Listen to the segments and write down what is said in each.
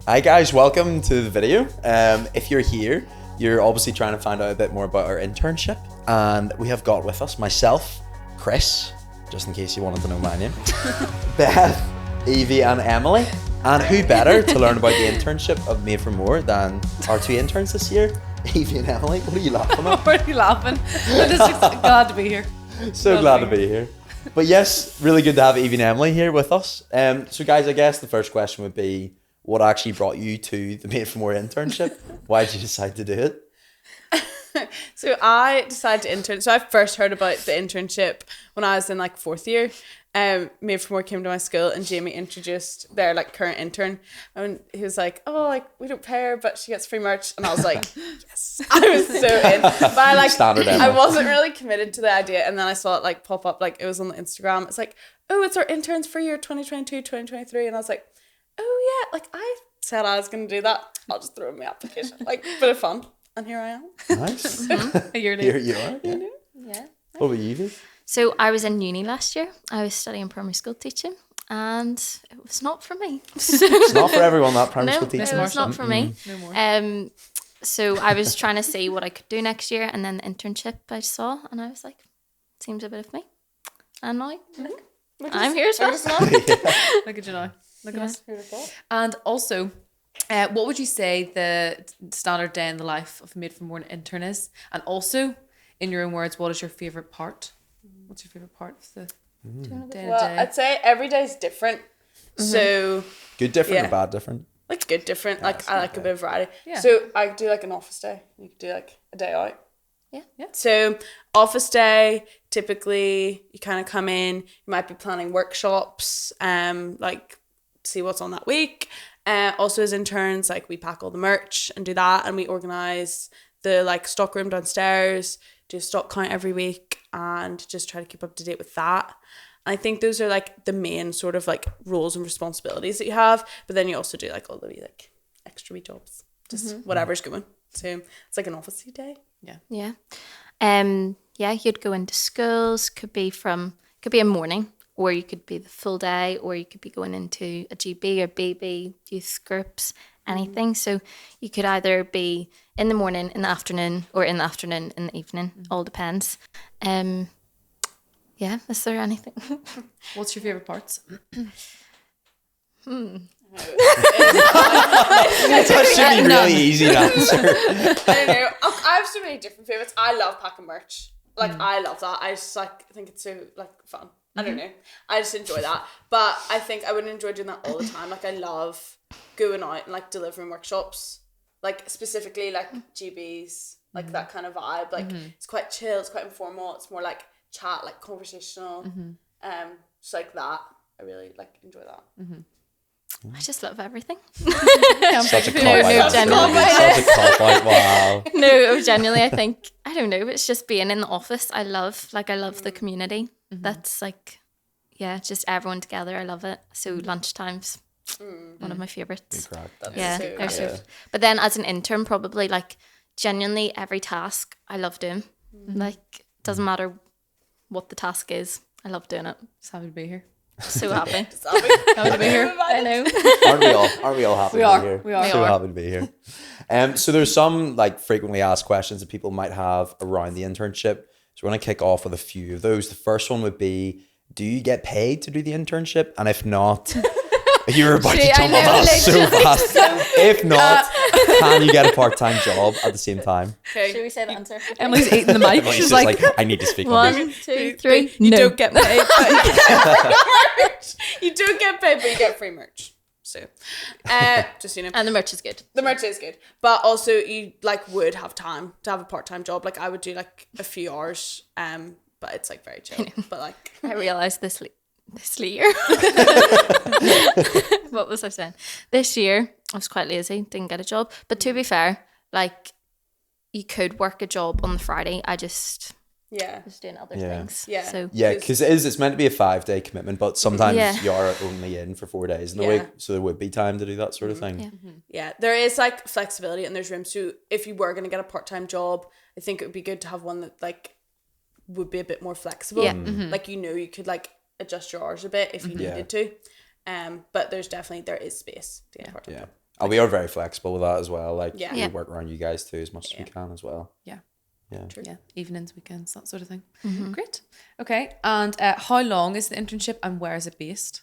Hi guys, welcome to the video. If you're here, you're obviously trying to find out a bit more about our internship, and we have got with us myself, Chris, just in case you wanted to know my name, Beth, Evie and Emily. And who better to learn about the internship of Made for More than our two interns this year, Evie and Emily. What are you laughing at? What are you laughing? I'm just glad to be here. So glad to be here. But yes, really good to have Evie and Emily here with us. So guys, I guess the first question would be, what actually brought you to the Made for More internship? Why did you decide to do it? So I decided to intern. So I first heard about the internship when I was in like fourth year. Made for More came to my school and Jamie introduced their like current intern, and he was like, "Oh, like we don't pay her, but she gets free merch." And I was like, "Yes!" I was so in. But I like, I wasn't really committed to the idea, and then I saw it like pop up, like it was on the Instagram. It's like, "Oh, it's our interns for year 2022, 2023," and I was like, "Oh yeah!" Like I said I was gonna do that. I'll just throw in my application, like bit of fun, and here I am. Nice. A year later. Here you are. Yeah. Yeah. What about you, Evie? So I was in uni last year. I was studying primary school teaching, and it was not for me. It's not for everyone, that primary school teaching. it was not for me. No more. So I was trying to see what I could do next year, and then the internship I saw, and I was like, seems a bit of me. And now, look, I'm here as well. Look at you now. Look Yeah. at us. And also, what would you say the standard day in the life of Made for More intern is? And also, in your own words, what is your favourite part? What's your favourite part of the day to Well, day? I'd say every day's different. So, Good different Yeah. or bad different? like, good different. Like, I like a bit of variety. Yeah. So, I could do like an office day. You could do like a day out. Yeah. So, office day, typically, you kind of come in, you might be planning workshops, like, see what's on that week. Also, as interns, like, we pack all the merch and do that, and we organise the, like, stock room downstairs, do a stock count every week, and just try to keep up to date with that. I think those are like the main sort of like roles and responsibilities that you have, but then you also do like all the wee like extra wee jobs, just whatever's going. So it's like an office day. Yeah. Yeah, you'd go into schools, could be a morning, or you could be the full day, or you could be going into a GB or BB, youth groups, anything. So you could either be in the morning, in the afternoon, or in the afternoon, in the evening. All depends. Yeah, is there anything? What's your favourite parts? That should be really easy to answer. I don't know. I have so many different favorites. I love packing merch. Like I love that. I just like think it's so like fun. I don't know. I just enjoy that. But I think I wouldn't enjoy doing that all the time. Like I love going out and like delivering workshops. Like specifically like GBs, like that kind of vibe. Like it's quite chill, it's quite informal, it's more like chat, like conversational. Just like that. I really like enjoy that. I just love everything. Such a cop out. genuinely. Such a cop out. Wow. No, genuinely, I think, I don't know, it's just being in the office. I love the community. That's like, yeah, just everyone together. I love it. So lunchtimes, one of my favourites. Yeah, so they're so. Yeah. But then as an intern, probably like genuinely every task I love doing. Like, doesn't matter what the task is. I love doing it. Just happy to be here. So happy. Happy to be here. I know. Aren't we all happy We to are. be here? We are. So happy to be here. So there's some like frequently asked questions that people might have around the internship. So we're going to kick off with a few of those. The first one would be, do you get paid to do the internship? And if not, you're about to jump on that so fast. If not, can you get a part-time job at the same time? Should we say the answer? Emily's eating the mic. Emily's She's just like, I need to speak on this. 1, 2, 3. You No. don't get paid, but you get free merch. You don't get paid, but you get free merch. So, just so you know, And the merch is good. the merch is good, but also you like would have time to have a part-time job. Like I would do like a few hours, but it's like very chill. But like I realised this year. What was I saying? This year, I was quite lazy, didn't get a job. But to be fair, like, you could work a job on the Friday. I just yeah, was doing other Yeah. things. Yeah. So Yeah, because it's meant to be a 5-day commitment, but sometimes Yeah. you are only in for 4 days in the Yeah. week, so there would be time to do that sort of thing. Yeah. yeah, there is like flexibility and there's room. So if you were gonna get a part-time job, I think it would be good to have one that like would be a bit more flexible. Yeah. Like you could like adjust your hours a bit if you needed to. But there is space to get a part-time job. And we are very flexible with that as well. Like Yeah. we Yeah. work around you guys too as much as we can as well. Yeah. Yeah. Yeah, evenings, weekends, that sort of thing. Great. Okay, and how long is the internship and where is it based?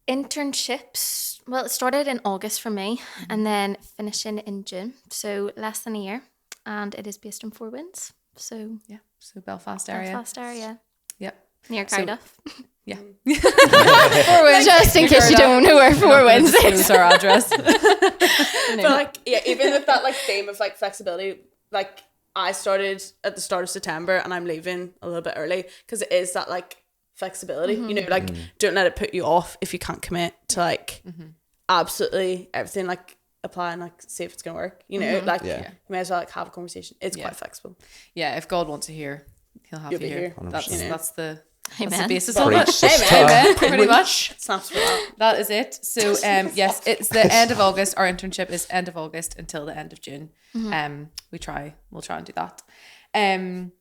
Internships, well, it started in August for me and then finishing in June. So less than a year. And it is based in Four Winds. So Yeah, so Belfast area. Belfast area. Yeah. Near So- Cardiff. Yeah. Just in case you don't know where Four Winds is. Disclose our address. But like, yeah, even with that like theme of like flexibility, like I started at the start of September and I'm leaving a little bit early because it is that like flexibility, you know, like don't let it put you off if you can't commit to like absolutely everything, like apply and like see if it's gonna work, you know, like Yeah. you may as well like have a conversation. It's Yeah. quite flexible. Yeah, if God wants you here, he'll have You'll you be here. here. That's 100%. that's the Amen. basis of it. Preach, sister. Amen, pretty much. Snaps for that. That is it. So yes, it's the end of August. Our internship is end of August until the end of June. We'll try and do that. And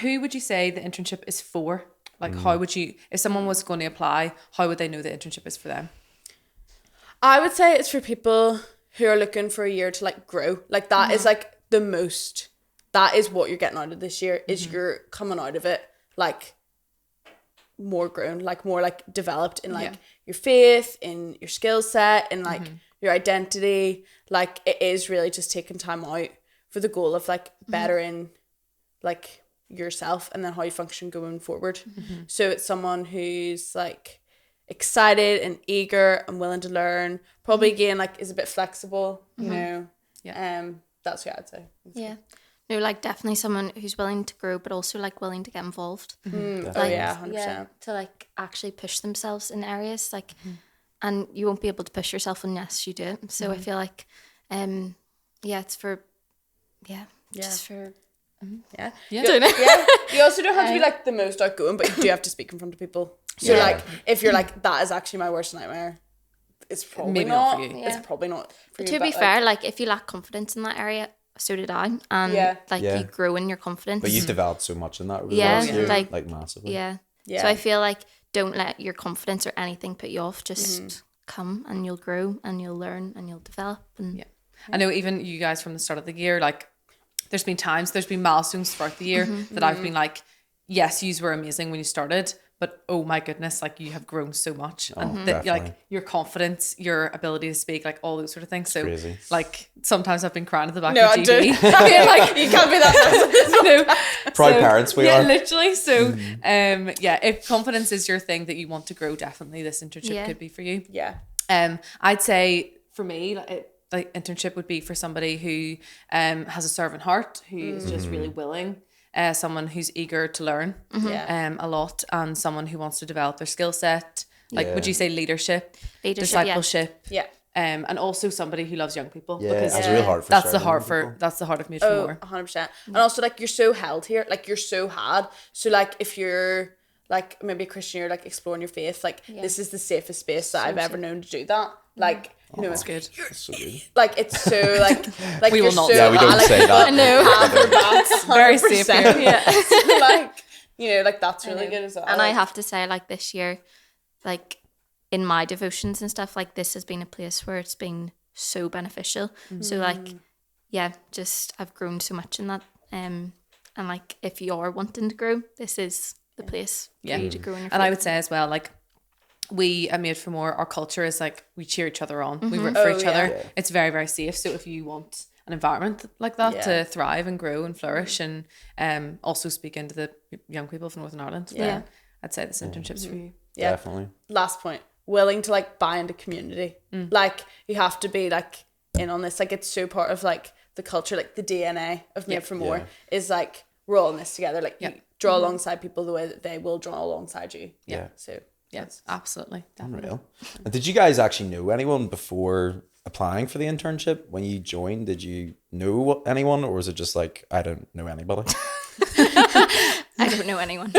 who would you say the internship is for? Like how would you, if someone was going to apply, how would they know the internship is for them? I would say it's for people who are looking for a year to like grow. Like that is like the most, that is what you're getting out of this year, is you're coming out of it like more grown, like more like developed in like Yeah. your faith, in your skill set, in like your identity. Like it is really just taking time out for the goal of like bettering like yourself and then how you function going forward. So it's someone who's like excited and eager and willing to learn, probably again like is a bit flexible, you know. Yeah. That's what I'd say. Yeah. No, like definitely someone who's willing to grow, but also like willing to get involved. Oh Like, yeah, 100%. to like actually push themselves in areas like, and you won't be able to push yourself unless you do it. So I feel like, yeah, it's for, just for. Yeah. Yeah. Yeah. You also don't have to be like the most outgoing, but you do have to speak in front of people. So Yeah. like if you're like that is actually my worst nightmare, it's probably Maybe not not. for you. It's probably not for you. To be but, fair, like if you lack confidence in that area, so did I, and Yeah. like Yeah. you grow in your confidence. But you've developed so much in that over the Yeah, last year, like- like massively. Yeah. Yeah. So I feel like don't let your confidence or anything put you off. Just come and you'll grow and you'll learn and you'll develop. And Yeah. I know even you guys from the start of the year, like there's been milestones throughout the year that I've been like, yes, yous were amazing when you started, but oh my goodness, like you have grown so much. And that, definitely. like your confidence, your ability to speak, like all those sort of things. So crazy. like sometimes I've been crying at the back No, of I the do. GB. Being like, you can't be that no. Proud parents we yeah, are. literally. So yeah, if confidence is your thing that you want to grow, definitely this internship Yeah. could be for you. Yeah. I'd say for me, like internship would be for somebody who has a servant heart, who is just really willing, someone who's eager to learn Yeah. a lot, and someone who wants to develop their skill set. Like, would you say leadership, Leadership, yeah. discipleship, Yeah. and also somebody who loves young people. Yeah, because that's a real heart for that's the serving heart people. that's the heart of Made for Oh, More. 100%. And also like you're so held here, like you're so had. So like if you're like maybe a Christian, you're like exploring your faith, like this is the safest space that I've ever known to do that. Like you know, That's good. That's so good. like it's so like We you're will not so say Yeah, we don't like, say that. I know. have your backs Very safe 100%. here. Yeah. So, like you know, like that's really good as well. And I have to say, like this year, like in my devotions and stuff, like this has been a place where it's been so beneficial. So like, yeah, just I've grown so much in that. And like, if you are wanting to grow, this is the place for you to grow in your And I faith. would say as well, like we at Made for More, our culture is like we cheer each other on. We root for Oh, each yeah. other. It's very, very safe. So if you want an environment like that Yeah. to thrive and grow and flourish, and also speak into the young people from Northern Ireland, then I'd say this internship's for you. Yeah. Definitely. Last point, willing to like buy into community. Like you have to be like in on this. Like it's so part of like the culture, like the DNA of Made for More Yeah. is like we're all in this together. Like Yeah. you draw alongside people the way that they will draw alongside you. Yeah. So Yes, absolutely. Definitely. Unreal. And did you guys actually know anyone before applying for the internship? When you joined, did you know anyone, or was it just like, I don't know anybody? I don't know anyone.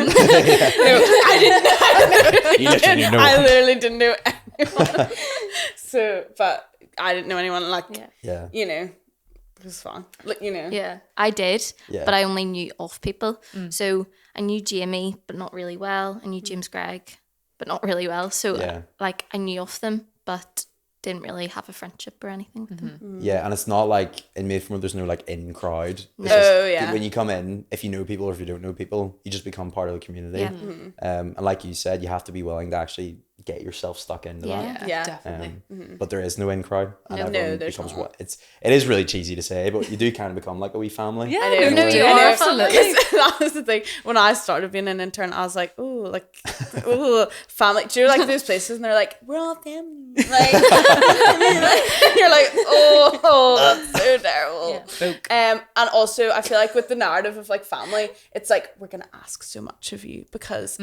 You literally know I one. literally didn't know anyone. So, but I didn't know anyone. Like Yeah. you know, it was fun. Like you know. Yeah, I did, Yeah. but I only knew of people. So I knew Jamie, but not really well. I knew James Gregg, but not really well. So Yeah. like I knew of them, but didn't really have a friendship or anything with them. Yeah, and it's not like in Made From there's no like in crowd. It's Oh, just, yeah. when you come in, if you know people or if you don't know people, you just become part of the community. Yeah. And like you said, you have to be willing to actually get yourself stuck into that. Yeah. definitely. But there is no in crowd, and No. everyone No, there's becomes not. what it is really cheesy to say, but you do kind of become like a wee family. Yeah, I know, No, we you do, are absolutely. That was the thing. When I started being an intern, I was like, oh, like, oh, family. Do you know, like those places, and they're like, we're all family. Like, you're like, oh, that's so terrible. And also, I feel like with the narrative of like family, it's like we're gonna ask so much of you because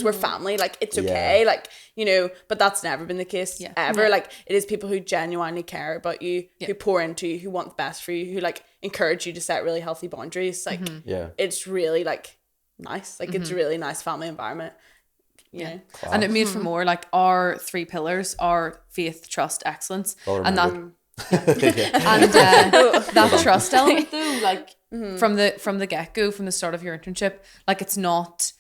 we're family. Like, it's okay. Yeah. Like, you know, but that's never been the case ever. Like, it is people who genuinely care about you, who pour into you, who want the best for you, who like encourage you to set really healthy boundaries. Like, Yeah. it's really like nice. Like, it's a really nice family environment. You know? And it made for more like our 3 pillars are faith, trust, excellence, Well and that remembered. and that trust element though, like from the get go, from the start of your internship, like it's not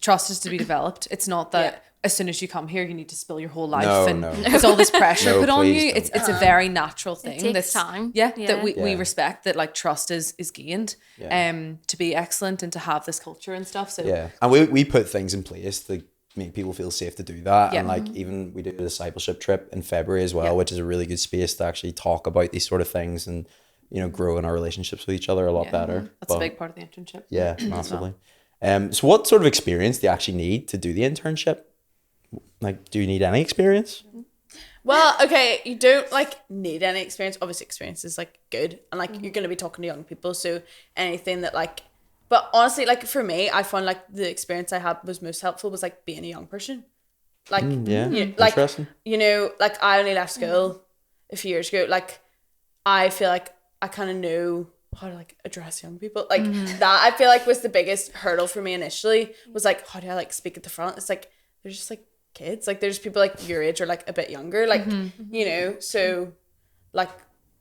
trust is to be developed. It's not that as soon as you come here you need to spill your whole life No, and no. it's all this pressure No, put on please you. don't. It's a very natural thing. takes That's time. Yeah, Yeah. that we Yeah. respect that like trust is gained to be excellent and to have this culture and stuff. So Yeah, and we put things in place to make people feel safe to do that. And like even we did a discipleship trip in February as well, which is a really good space to actually talk about these sort of things and, you know, grow in our relationships with each other a lot better. that's a But, big part of the internship. yeah, massively. So what sort of experience do you actually need to do the internship? Like, do you need any experience? Well, okay, you don't like need any experience. Obviously, experience is like good, and like you're gonna be talking to young people, so anything that like. But honestly, like for me, I found like the experience I had was most helpful was like being a young person. Like, Yeah, like interesting. you know, like I only left school a few years ago. Like, I feel like I kind of know how to like address young people. Like that, I feel like was the biggest hurdle for me initially. Was like, how do I like speak at the front? It's like they're just like kids. Like there's people like your age or like a bit younger. Like you know, so like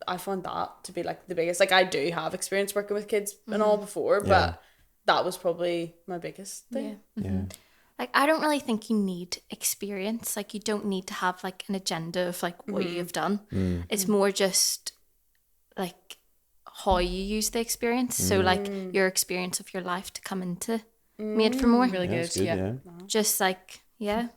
I found that to be like the biggest. Like I do have experience working with kids and all before, but that was probably my biggest thing. Yeah. Like, I don't really think you need experience. Like, you don't need to have like an agenda of like what you've done. It's more just like how you use the experience. So like your experience of your life to come into Made for More. Really good. That's good, yeah. Just like, I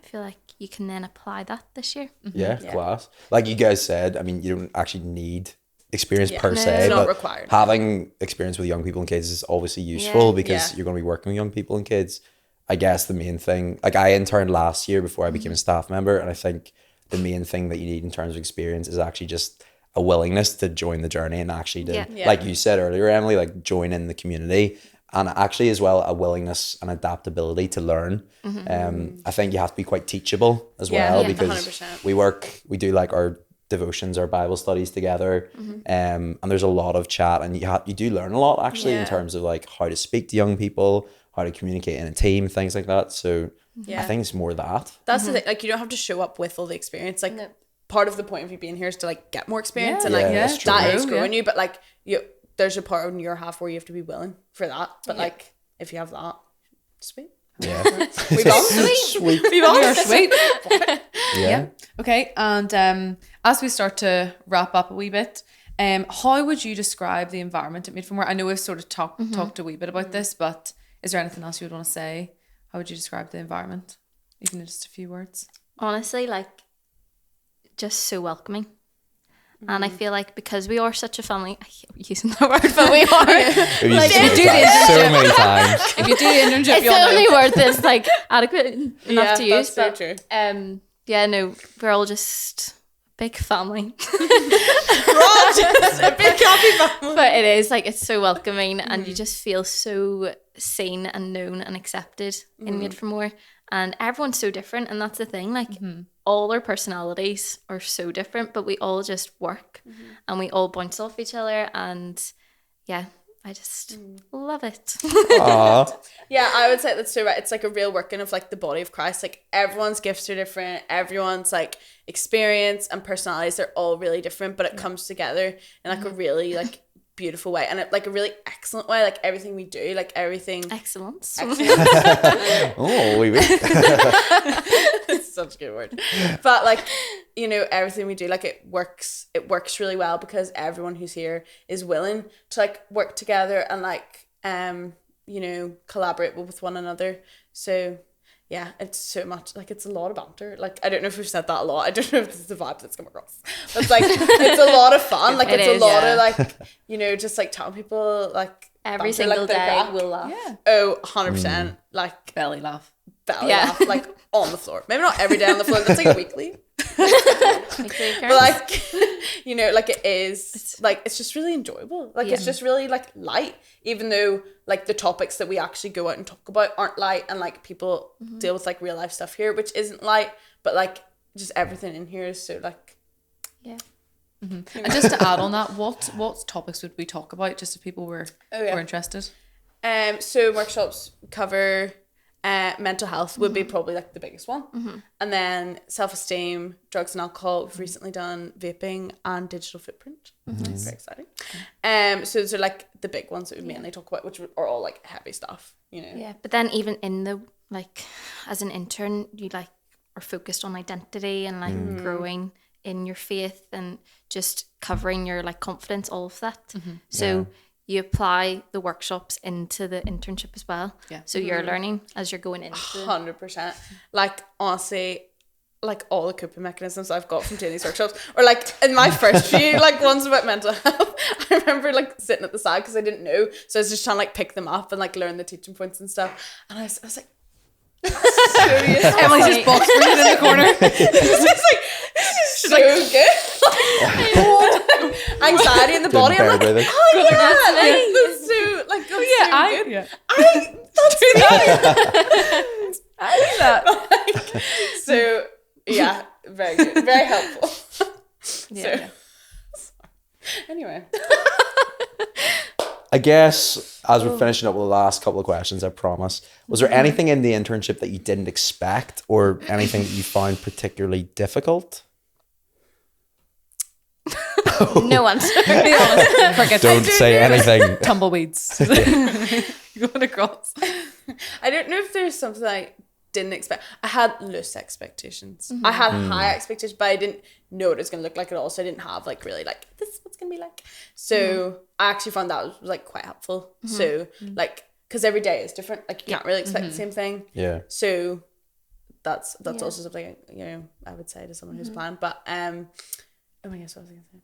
feel like you can then apply that this year. Yeah, class. Like you guys said, I mean, you don't actually need experience per No, se, it's not but required. having experience with young people and kids is obviously useful because you're going to be working with young people and kids. I guess the main thing, like I interned last year before I became a staff member, and I think the main thing that you need in terms of experience is actually just a willingness to join the journey and actually to, like you said earlier, Emily, like join in the community. And actually as well, a willingness and adaptability to learn. I think you have to be quite teachable as well because 100%. we do like our devotions, our Bible studies together. And there's a lot of chat and you do learn a lot actually in terms of like how to speak to young people, how to communicate in a team, things like that. So I think it's more that. That's the thing. Like you don't have to show up with all the experience. Like part of the point of you being here is to like get more experience and like that's true. that is growing you. But like there's a part in your half where you have to be willing for that. But like if you have that, sweet. Yeah. We bond. Sweet. We bond. You're sweet. Yeah. Okay, and as we start to wrap up a wee bit, how would you describe the environment at Made for More? I know we've sort of talked a wee bit about this, but is there anything else you would want to say? How would you describe the environment, even in just a few words? Honestly, like, just so welcoming. And I feel like because we are such a family, I hate using that word, but we are. We've Like, used do it so many times. If you do the internship, It's you'll the know. only word that's like adequate enough to use. that's so But true. yeah, no, we're all just a big family. A big happy family. But it is like, it's so welcoming and you just feel so seen and known and accepted in Made for More. And everyone's so different, and that's the thing, like all our personalities are so different, but we all just work and we all bounce off each other, and yeah, I just love it. Aw. Yeah, I would say that's so right. It's like a real working of like the body of Christ. Like everyone's gifts are different. Everyone's like experience and personalities are all really different, but it comes together in like a really like beautiful way and like a really excellent way. Like everything we do, like everything. Excellence. Oh, we It's such a good word. But like you know, everything we do, like it works really well because everyone who's here is willing to like work together and like you know, collaborate with one another. So yeah, it's so much, like it's a lot of banter. Like I don't know if we've said that a lot. I don't know if this is the vibe that's come across. But it's like it's a lot of fun. Like it's a lot of like, you know, just like telling people like Every banter, single like, the day crack. we'll laugh. Yeah. Oh, 100%. Like Belly laugh. belly Yeah. laugh, like on the floor. Maybe not every day on the floor. That's like weekly. Okay, But like, you know, like it is like it's just really enjoyable. Like it's just really like light, even though like the topics that we actually go out and talk about aren't light, and like people deal with like real life stuff here, which isn't light. But like just everything in here is so like yeah. And just to add on that, what topics would we talk about, just if people were interested? So workshops cover mental health would be probably like the biggest one, and then self-esteem, drugs and alcohol. We've recently done vaping and digital footprint. It's very exciting. So those are like the big ones that we mainly talk about, which are all like heavy stuff, you know. Yeah, but then even in the like as an intern, you like are focused on identity and like growing in your faith and just covering your like confidence, all of that. So you apply the workshops into the internship as well. Yeah. So you're learning as you're going into 100%. Like honestly, like all the coping mechanisms I've got from doing these workshops, or like in my first few like ones about mental health, I remember like sitting at the side because I didn't know, so I was just trying to like pick them up and like learn the teaching points and stuff, and I was like, Emily's just box breathing in the corner. She's so good. Anxiety in the body. I'm like, breathing. oh yeah, that's so like that's so good. I do that. So yeah, very good, very helpful. yeah. Anyway, I guess as we're finishing up with the last couple of questions, I promise, was there anything in the internship that you didn't expect, or anything that you found particularly difficult? No answer. Be honest. Crickets. Don't say anything. Tumbleweeds. Going across. I don't know if there's something I didn't expect. I had loose expectations. I had high expectations, but I didn't know what it was going to look like at all. So I didn't have like really like, this is what's going to be like. So I actually found that was like quite helpful. So like, because every day is different. Like you can't really expect the same thing. Yeah. So that's also something, you know, I would say to someone who's planned. But oh my gosh, what was I going to say?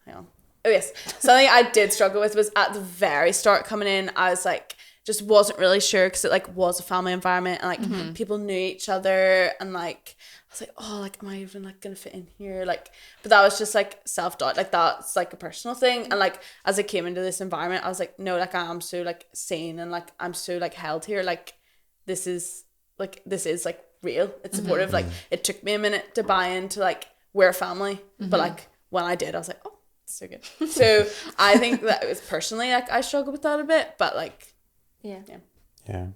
Hang on. Oh yes, something I did struggle with was at the very start coming in, I was like, just wasn't really sure because it like was a family environment and like people knew each other, and like I was like, oh, like am I even like gonna fit in here? Like, but that was just like self-doubt, like that's like a personal thing. And like as I came into this environment, I was like, no, like I am so like sane and like I'm so like held here. Like this is like real. It's supportive. Like it took me a minute to buy into like we're a family, but like when I did, I was like, oh, it's so good. So I think that it was personally like I struggled with that a bit, but like Yeah. I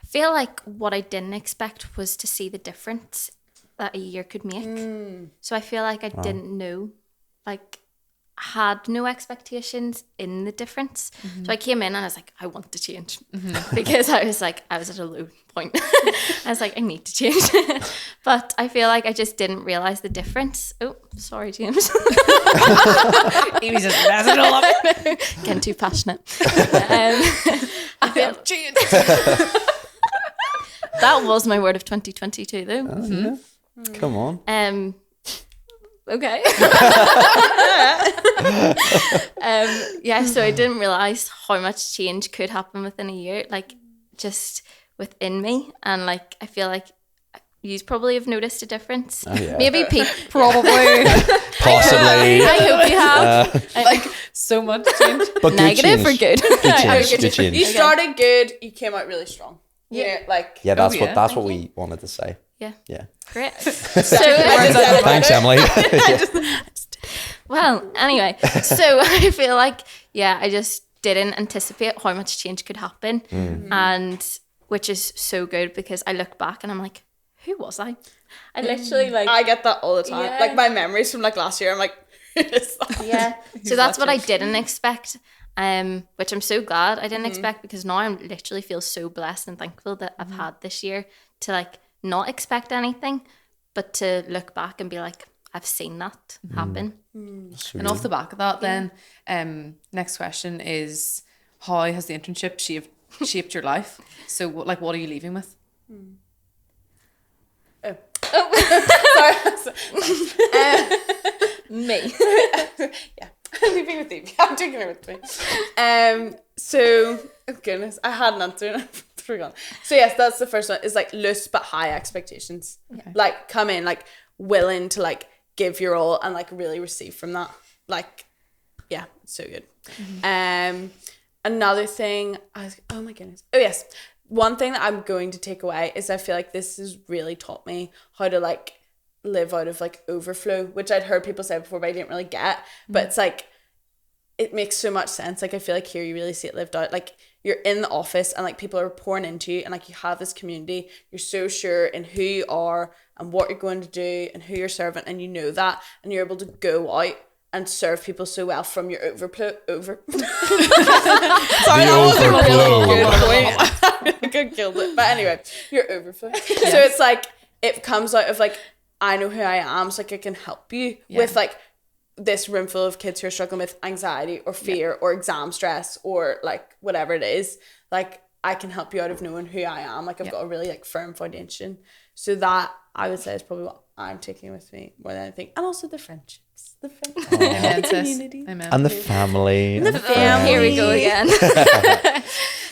feel like what I didn't expect was to see the difference that a year could make. So I feel like I didn't know, like had no expectations in the difference. So I came in and I was like, I want to change because I was at a low point. I was like, I need to change. But I feel like I just didn't realize the difference. Oh, sorry, James. Amy's just messing it all up. Getting too passionate. I feel that was my word of 2022 though. Come on. Okay. Yeah, so I didn't realize how much change could happen within a year, like just within me, and like I feel like you probably have noticed a difference. Oh, yeah. Maybe people Probably. Possibly. I hope you have. Like so much change. But good Negative change. or good? Good change. Good change. you started good, you came out really strong. Yeah, like Yeah, that's Oh, yeah. that's what we wanted to say. Yeah. Yeah. Great. Thanks, Emily. Well, anyway, so I feel like, yeah, I just didn't anticipate how much change could happen. And which is so good because I look back and I'm like, who was I? I literally like... I get that all the time. Yeah. Like my memories from like last year, I'm like, who is that? Yeah. So that's what I didn't expect, which I'm so glad I didn't expect, because now I literally feel so blessed and thankful that I've had this year to like not expect anything, but to look back and be like, I've seen that happen. And off the back of that, then, next question is, how has the internship shaped your life? So, what are you leaving with? Me. Yeah. Leaving with you. I'm taking it with me. So, oh goodness, I had an answer and I forgot. So yes, that's the first one. Is like loose but high expectations. Okay. Like come in like willing to like give your all and like really receive from that. Like, yeah, it's so good. Another thing, oh my goodness. Oh yes, one thing that I'm going to take away is I feel like this has really taught me how to like live out of like overflow, which I'd heard people say before, but I didn't really get. But it's like, it makes so much sense. Like I feel like here you really see it lived out. Like you're in the office and like people are pouring into you and like you have this community. You're so sure in who you are and what you're going to do and who you're serving, and you know that, and you're able to go out and serve people so well from your overflow. Sorry, that wasn't really good. I could killed it. But anyway, your overflow. So it's like it comes out of like, I know who I am, so like I can help you with like this room full of kids who are struggling with anxiety or fear or exam stress or like whatever it is. Like I can help you out of knowing who I am. Like I've got a really like firm foundation. So that I would say is probably what I'm taking with me more than anything. And also the friendships. Amen, the sis. community. Amen. And the family. And the Here we go again.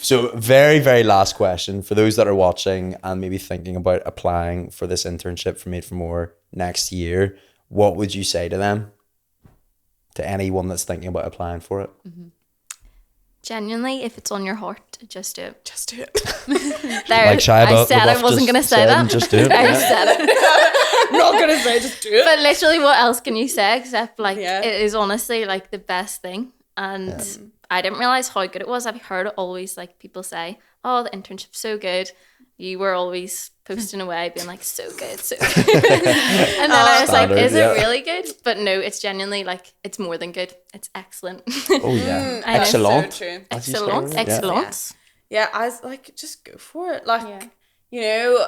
So very, very last question for those that are watching and maybe thinking about applying for this internship for Made for More next year. What would you say to them? To anyone that's thinking about applying for it? Genuinely, if it's on your heart, just do it. Just do it. There, Like Shia I said I LaBeouf wasn't just going to say said, that. just do it. I Yeah. said it. I'm not going to say just do it. But literally, what else can you say except like Yeah. it is honestly like the best thing. And I didn't realize how good it was. I've heard it always like people say, "Oh, the internship's so good." You were always posting away, being like, "So good, so good." And then I was like, Standard, "Is yeah. it really good?" But no, it's genuinely like it's more than good. It's excellent. Oh yeah. I know. Excellent. So true. as you say, Excellent, yeah. excellent. Yeah, I was like, just go for it. Like, Yeah. you know,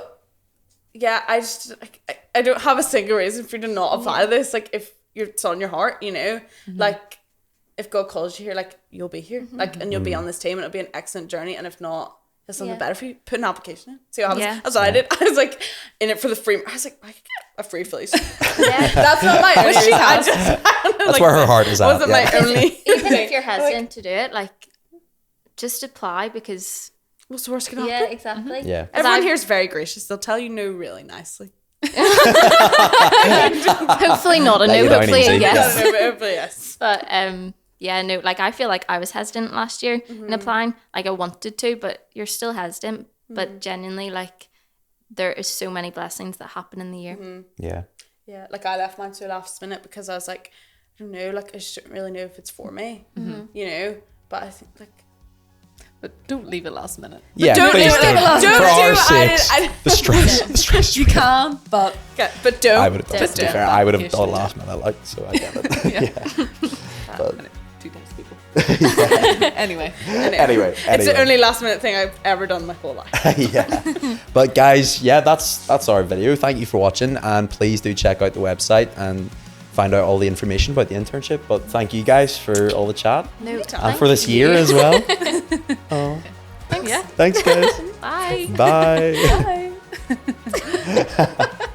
yeah, I just, like, I don't have a single reason for you to not apply to this. Like, if it's on your heart, you know, like, if God calls you here, like, you'll be here. Like, and you'll be on this team and it'll be an excellent journey. And if not, there's something Yeah. better for you. Put an application in. See what happens. Yeah. That's what I did. I was like, in it for the free. I was like, I could get a free fleece. Yeah. That's not my only reason. I just, That's where her heart is at. wasn't Yeah. my only. Even if you're hesitant to do it, like just apply because What's the worst can happen? yeah, exactly. Yeah. Everyone here is very gracious. They'll tell you no really nicely. Hopefully not a Let no, you down hopefully easy. a yes. No, but yes. But yeah, no, like I feel like I was hesitant last year in applying. Like I wanted to, but you're still hesitant. But genuinely, like there is so many blessings that happen in the year. Yeah. Yeah, like I left mine so last minute because I was like, I don't know, like I just don't really know if it's for me, you know. But I think like But don't leave it last minute. Yeah, don't please do it. don't. Don't For do our it. sakes. I- The stress. You can, but okay, but don't. I would have done it, to be Don't. fair. I would have done Yeah. last minute, like, so I get it. Yeah. But, 2 days people. Anyway. anyway. It's the only last minute thing I've ever done in my whole life. Yeah. But guys, yeah, that's our video. Thank you for watching, and please do check out the website and find out all the information about the internship. But thank you guys for all the chat No, and for this year as well. Oh, Thanks. Yeah. thanks guys. Bye. Bye. Bye.